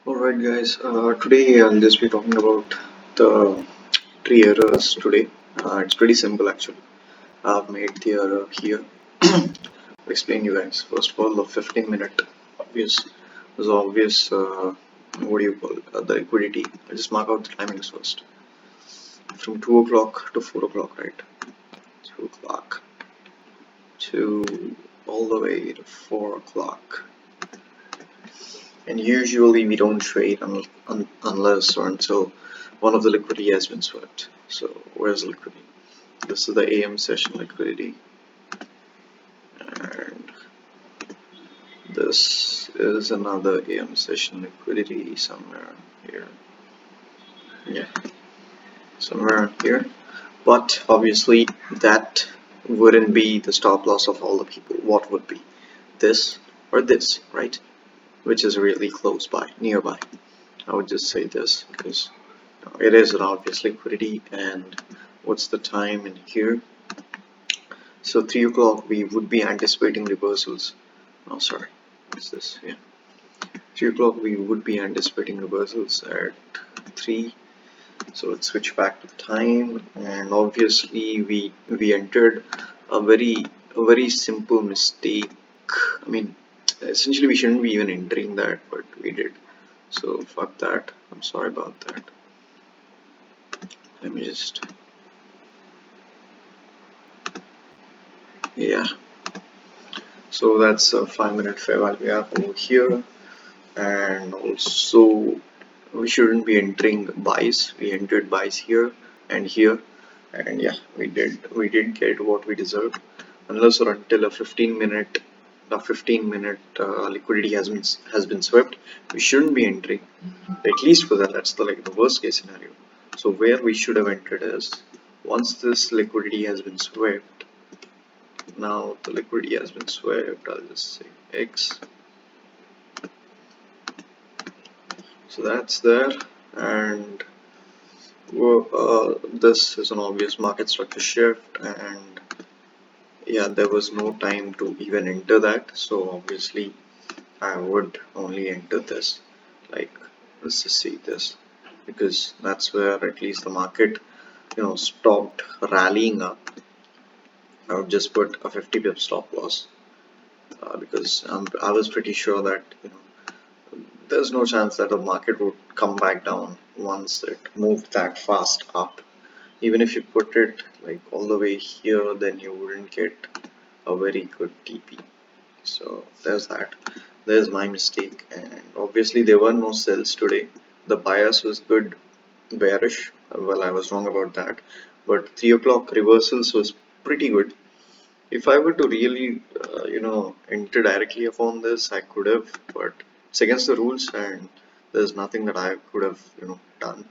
Alright guys, today I'll just be talking about the three errors today. It's pretty simple actually. I've made the error here. I'll explain you guys. First of all, the 15-minute obvious was obvious. What do you call it? The liquidity. I'll just mark out the timings first. From 2 o'clock to 4 o'clock, right? 2 o'clock to all the way to 4 o'clock. And usually we don't trade unless or until one of the liquidity has been swept. So where's the liquidity? This is the AM session liquidity, and this is another AM session liquidity somewhere here. Yeah, somewhere here. But obviously that wouldn't be the stop loss of all the people. What would be? This or this, right? Which is really close by, nearby. I would just say this because it is an obvious liquidity. And what's the time in here? So 3 o'clock we would be anticipating reversals. Oh sorry, what's this? Yeah, 3 o'clock we would be anticipating reversals at 3. So let's switch back to the time, and obviously we entered a very simple mistake. I mean, essentially we shouldn't be even entering that, but we did. So fuck that. I'm sorry about that. Let me just, yeah. So that's a 5-minute fair value gap over here, and also we shouldn't be entering buys. We entered buys here and here, and yeah, we did get what we deserved, unless or until a 15-minute liquidity has been swept. We shouldn't be entering, at least for that. That's the worst case scenario. So where we should have entered is once this liquidity has been swept. Now the liquidity has been swept, I'll just say X. So that's there, and this is an obvious market structure shift, and yeah, there was no time to even enter that. So obviously I would only enter this, like, let's just see this, because that's where at least the market stopped rallying up. I would just put a 50 pip stop loss, because I was pretty sure that there's no chance that the market would come back down once it moved that fast up. Even if you put it like all the way here, then you wouldn't get a very good TP. So there's that. There's my mistake, and obviously there were no sells today. The bias was good, bearish. Well, I was wrong about that, but 3 o'clock reversals was pretty good. If I were to really enter directly upon this, I could have, but it's against the rules, and there's nothing that I could have done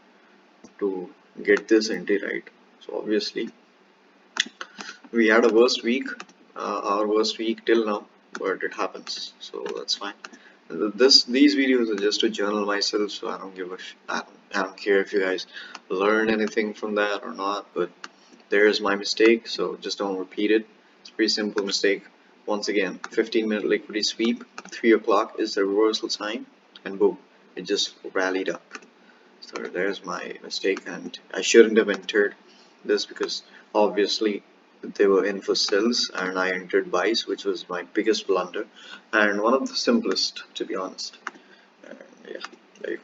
to get this entry right. So obviously we had a worst week, our worst week till now, but it happens, so that's fine. These videos are just to journal myself, so I don't give a I don't care if you guys learn anything from that or not, but there's my mistake, so just don't repeat it. It's a pretty simple mistake. Once again, 15-minute liquidity sweep, 3 o'clock is the reversal time, and boom, it just rallied up. So there's my mistake, and I shouldn't have entered this because obviously they were in for sells and I entered buys, which was my biggest blunder and one of the simplest, to be honest. And yeah, there you go.